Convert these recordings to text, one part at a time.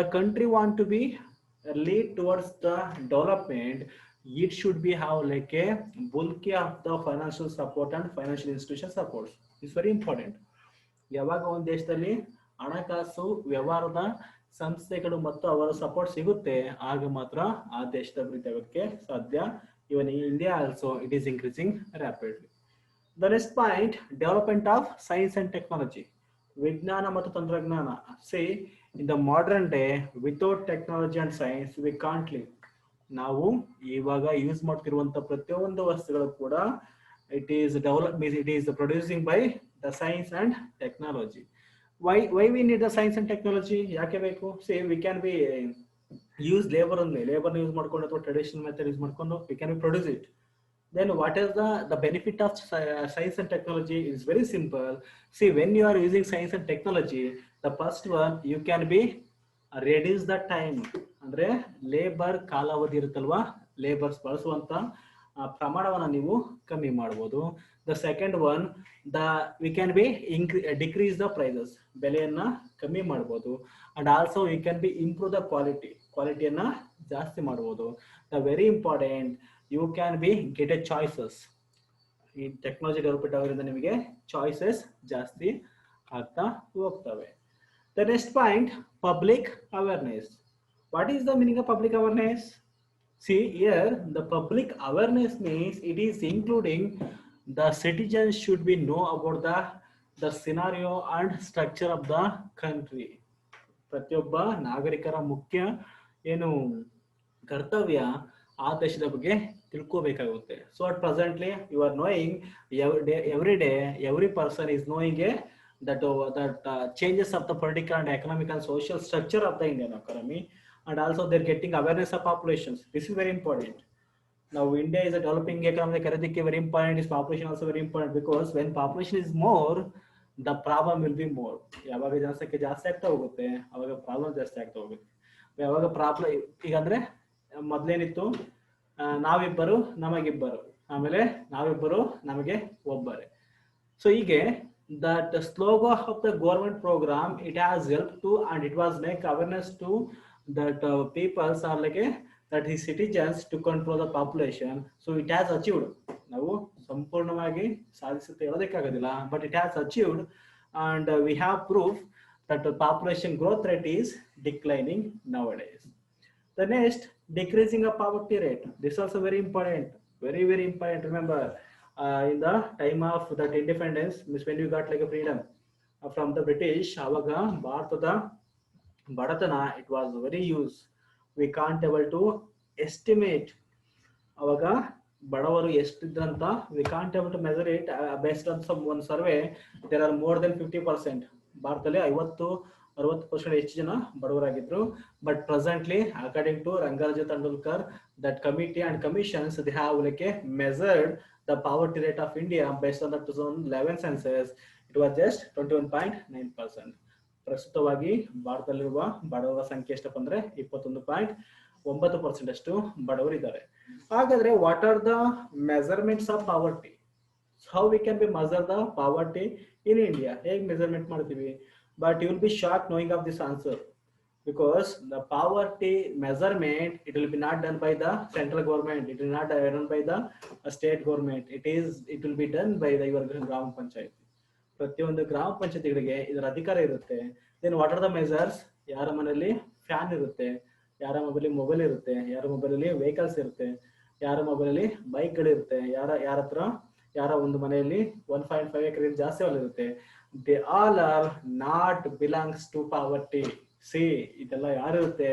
the country want to be lead towards the development, it should be have like a bulky of the financial support and financial institution supports. It's very important. ಯಾವಾಗ ಒಂದು ದೇಶದಲ್ಲಿ ಹಣಕಾಸು ವ್ಯವಹಾರದ ಸಂಸ್ಥೆಗಳು ಮತ್ತು ಅವರ support ಸಿಗುತ್ತೆ ಆಗ ಮಾತ್ರ ಆ ದೇಶದ ಅಭಿವೃದ್ಧಿ ಆಗೋಕ್ಕೆ ಸಾಧ್ಯ. Even India also it is increasing rapidly. The next point, development of science and technology, ವಿಜ್ಞಾನ ಮತ್ತು ತಂತ್ರಜ್ಞಾನ. See, in the modern day without technology and science we can't live. ನಾವು ಇವಾಗ ಯೂಸ್ ಮಾಡ್ತಿರುವಂತ ಪ್ರತಿಯೊಂದು ವಸ್ತುಗಳು ಕೂಡ it is develop means it is producing by the science and technology. Why we need the science and technology? ಯಾಕೆ ಬೇಕು? See, we can be use labor only, labor use ಮಾಡ್ಕೊಂಡು ಅಥವಾ traditional method use ಮಾಡ್ಕೊಂಡು we can be produce it. Then what is the benefit of science and technology? Is very simple. See, when you are using science and technology, the first one you can be reduce the time, ಅಂದ್ರೆ labour ಕಾಲಾವಧಿ ಇರುತ್ತಲ್ವಾ, labours ಬಳಸುವಂತ ಪ್ರಮಾಣವನ್ನು ನೀವು ಕಮ್ಮಿ ಮಾಡಬಹುದು. The second one, we can be decrease the prices, ಬೆಲೆಯನ್ನ ಕಮ್ಮಿ ಮಾಡಬಹುದು. And also we can be improve the ಕ್ವಾಲಿಟಿಯನ್ನ ಜಾಸ್ತಿ ಮಾಡಬಹುದು. The very important, you can be get a choices. ಈ ಟೆಕ್ನಾಲಜಿ ಡೆವಲಪ್ಮೆಂಟ್ ಆಗೋದ್ರಿಂದ ನಿಮಗೆ ಚಾಯ್ಸಸ್ ಜಾಸ್ತಿ ಆಗ್ತಾ ಹೋಗ್ತವೆ. The next point, public awareness. What is the meaning of public awareness? See here, the public awareness means it is including the citizens should be know about the scenario and structure of the country. ಪ್ರತಿಯೊಬ್ಬ ನಾಗರಿಕರ ಮುಖ್ಯ ಏನು ಕರ್ತವ್ಯ ಆ ದೇಶದ ಬಗ್ಗೆ ತಿಳ್ಕೋಬೇಕಾಗುತ್ತೆ. So at presently you are knowing every day every person is knowing that changes of the political and economic and social structure of the Indian economy. And also they're getting awareness of populations. This is very important. Now India is a developing economy, very important. Is population also very important, because when population is more, the problem will be more. ಯಾವಾಗ ಜನಸಂಖ್ಯೆ ಜಾಸ್ತಿ ಆಗ್ತಾ ಹೋಗುತ್ತೆ ಅವಾಗ problem ಜಾಸ್ತಿ ಆಗ್ತಾ ಹೋಗುತ್ತೆ. ಯಾವಾಗ ಪ್ರಾಬ್ಲಮ್ ಈಗ ಅಂದ್ರೆ ಮೊದಲೇನಿತ್ತು, ನಾವಿಬ್ಬರು ನಮಗಿಬ್ಬರು, ಆಮೇಲೆ ನಾವಿಬ್ಬರು ನಮಗೆ ಒಬ್ಬರೇ. ಸೊ ಹೀಗೆ that slogan of the government program, it has helped to, and it was make awareness to that peoples are like that his citizens to control the population. So it has achieved. ನಾವು ಸಂಪೂರ್ಣವಾಗಿ ಸಾಧಿಸುತ್ತೆ ಹೇಳೋದಕ್ಕಾಗೋದಿಲ್ಲ, but it has achieved, and we have proof that the population growth rate is declining nowadays. The next, decreasing of poverty rate. This is also very important, very important. Remember, in the time of that independence, when you got like a freedom from the British, ಅವಾಗ ಭಾರತದ ಬಡತನ it was very use. We can't able to estimate ಅವಾಗ ಬಡವರು ಎಷ್ಟಿದ್ರಂತ. We can't able to measure it based on some one survey. There are more than 50%. ಭಾರತದಲ್ಲಿ 50-60% ಹೆಚ್ಚು ಜನ ಬಡವರಾಗಿದ್ರು. But presently according to Rangaraja Tendulkar, that committee and commissions, they have like a measured the poverty rate of India based on the 2011 census. It was just 21.9%. ಪ್ರಸ್ತುತವಾಗಿ ಭಾರತದಲ್ಲಿರುವ ಬಡವರ ಸಂಖ್ಯೆ ಎಷ್ಟಪ್ಪ ಅಂದ್ರೆ 21.9% ಅಷ್ಟು ಬಡವರಿದ್ದಾರೆ. ಹಾಗಾದ್ರೆ what are the measurements of poverty? How we can be measure the poverty in India? ಹೇಗೆ ಮೆಜರ್ಮೆಂಟ್ ಮಾಡ್ತೀವಿ? But you will be shock knowing of this answer, because the poverty measurement, it will be not done by the central government, it will not done by the state government, it will be done by the your ಗ್ರಾಮ ಪಂಚಾಯತ್. ಪ್ರತಿಯೊಂದು ಗ್ರಾಮ ಪಂಚಾಯತಿಗಳಿಗೆ ಇದರ ಅಧಿಕಾರ ಇರುತ್ತೆ. Then what are the measures? ಯಾರ ಮನೆಯಲ್ಲಿ fan ಇರುತ್ತೆ, ಯಾರ ಮೊಬೈಲ್ ಮೊಬೈಲ್ ಇರುತ್ತೆ, ಯಾರ ಮೊಬೈಲಲ್ಲಿ ವೆಹಿಕಲ್ಸ್ ಇರುತ್ತೆ, ಯಾರ ಮೊಬೈಲಲ್ಲಿ ಬೈಕ್ಗಳಿರುತ್ತೆ, ಯಾರ ಹತ್ರ ಯಾರ ಒಂದು ಮನೆಯಲ್ಲಿ 1.5 ಎಕರೆ ಜಾಸ್ತಿ ಹೊಲ ಇರುತ್ತೆ. They all are not belongs to poverty. See, ಇದೆಲ್ಲ ಯಾರಿರುತ್ತೆ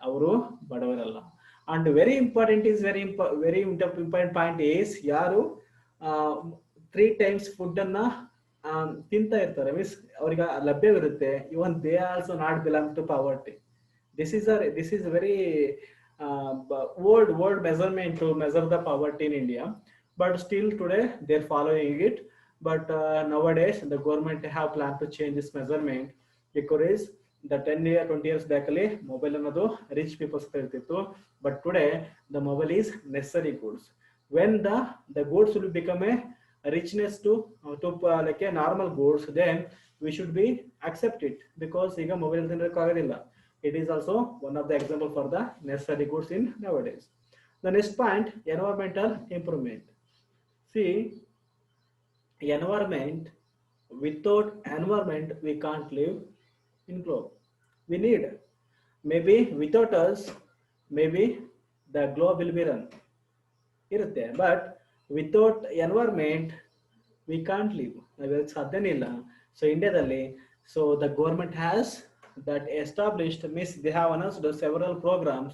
ಅವರು ಬಡವರಲ್ಲ. And very important point is, ಯಾರು 3 times ಫುಡ್ ಅನ್ನ ತಿಂತಾ ಇರ್ತಾರೆ, ಮೀನ್ಸ್ ಅವ್ರಿಗೆ ಲಭ್ಯವಿರುತ್ತೆ, even they also not belong to poverty. This is very old measurement to measure the poverty in India, but still today they're following it. But nowadays the government have planned to change this measurement, because the 20 years back ಅಲ್ಲಿ mobile ಅನ್ನೋದು rich people's ಇರ್ತಿತ್ತು, but today the mobile is ನೆಸರಿ goods. When the goods will become A richness to like a normal goods, then we should be accept it, because ಈಗ mobile ತಿನ್ನೋಕೆ ಆಗೋದಿಲ್ಲ. It is also one of the example for the necessary goods in nowadays. The next point, environmental improvement. See, environment, without environment we can't live in globe. We need, maybe without us, maybe the globe will be run ಇರುತ್ತೆ, but without environment we can't live, ನಾವಿರೋಕ್ಕೆ ಸಾಧ್ಯನೇ ಇಲ್ಲ. So ಇಂಡಿಯಾದಲ್ಲಿ, so the government has that established, means they have announced several programs,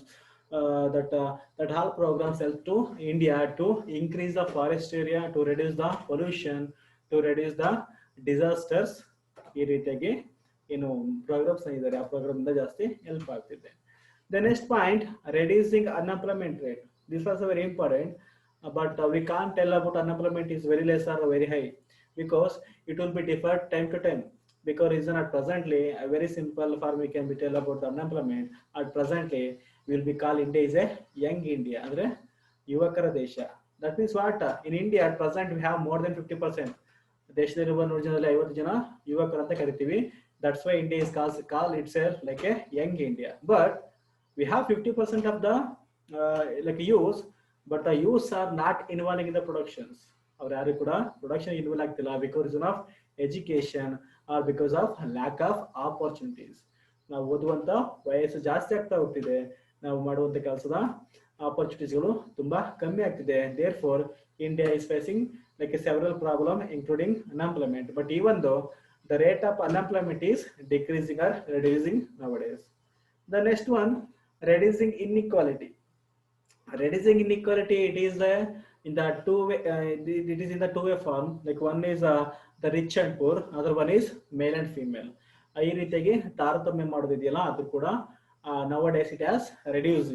that all programs help to India to increase the forest area, to reduce the pollution, to reduce the disasters. ಈ ರೀತಿಯಾಗಿ ಏನು programmes ಇದ್ದಾರೆ, ಆ program ಇಂದ ಜಾಸ್ತಿ help ಆಗ್ತಿದೆ. The next point, reducing unemployment rate. This is also very important, but we can't tell about unemployment is very less or very high, because it will be different time to time. Because reason at presently, a very simple form we can be tell about the unemployment. At presently, we will be called India is a young India, andre ಯುವಕರ ದೇಶ. That means what? In India at present we have more than 50%. ದೇಶದಲ್ಲಿರುವ 100 ಜನರಲ್ಲಿ 50 ಜನ ಯುವಕರು ಅಂತ ಕರಿತೀವಿ. That's why India is called itself like a young India. But we have 50% of the like youth, but the youths are not involving in the productions. ಅವ್ರು ಯಾರು ಕೂಡ production involve ಆಗ್ತಿಲ್ಲ, because of education or because of lack of opportunities. ನಾವು ಓದುವಂತ ವಯಸ್ಸು ಜಾಸ್ತಿ ಆಗ್ತಾ ಹೋಗ್ತಿದೆ, ನಾವು ಮಾಡುವಂತ ಕೆಲಸದ ಆಪರ್ಚುನಿಟೀಸ್ಗಳು ತುಂಬಾ ಕಮ್ಮಿ ಆಗ್ತಿದೆ. Therefore India is facing like a several problem including unemployment, but even though the rate of unemployment is decreasing or reducing nowadays. The next one, reducing inequality. Reducing inequality, it is in the two way, it is in the two way form. Like one is the rich and poor, other one is male and female. ಈ ರೀತಿಯಾಗಿ ತಾರತಮ್ಯ ಮಾಡೋದಿದೆಯಲ್ಲ, ಅದು ಕೂಡ nowadays it has reduce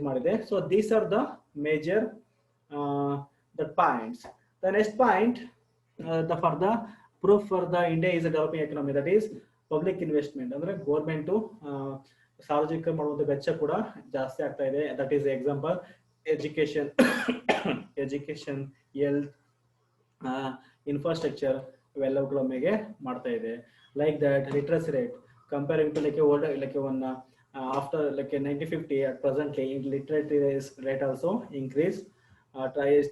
ಮಾಡಿದೆ. So these are the major the points. The next point, the further proof for the India is a developing economy, that is public investment. ಅಂದ್ರೆ government ಸಾರ್ವಜನಿಕ ಮಾಡುವಂತ ವೆಚ್ಚ ಕೂಡ ಜಾಸ್ತಿ ಆಗ್ತಾ ಇದೆ. That is example education, health, infrastructure, ಇವೆಲ್ಲವುಗಳ ಮೇಲೆ ಮಾಡ್ತಾ ಇದೆ. Like that literacy rate comparing to like old like one after like 1950 at presently literacy rate also increased.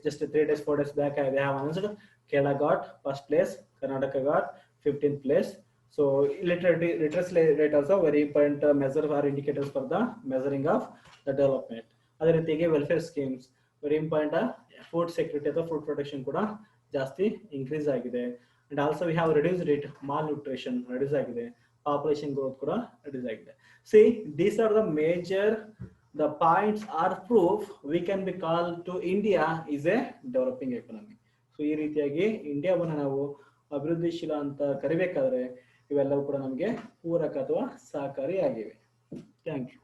Just 3 days 4 days back they have announced Kerala got first place, Karnataka got 15th place. So literacy rate also very important measure or indicators for the measuring of the development. ಅದೇ ರೀತಿಗೆ welfare schemes very important. Food security ಅಥವಾ food protection ಕೂಡ ಜಾಸ್ತಿ increase ಆಗಿದೆ. And also we have reduce rate mall nutrition reduce ಆಗಿದೆ, population growth ಕೂಡ reduce ಆಗಿದೆ. See these are the major the points are proof we can be called to India is a developing economy. So ಈ ರೀತಿಯಾಗಿ ಇಂಡಿಯಾವನ್ನು ನಾವು ಅಭಿವೃದ್ಧಿಶೀಲ ಅಂತ ಕರಿಬೇಕಾದ್ರೆ ಇವೆಲ್ಲವೂ ಕೂಡ ನಮಗೆ ಪೂರಕ ಅಥವಾ ಸಹಕಾರಿಯಾಗಿವೆ. Thank you.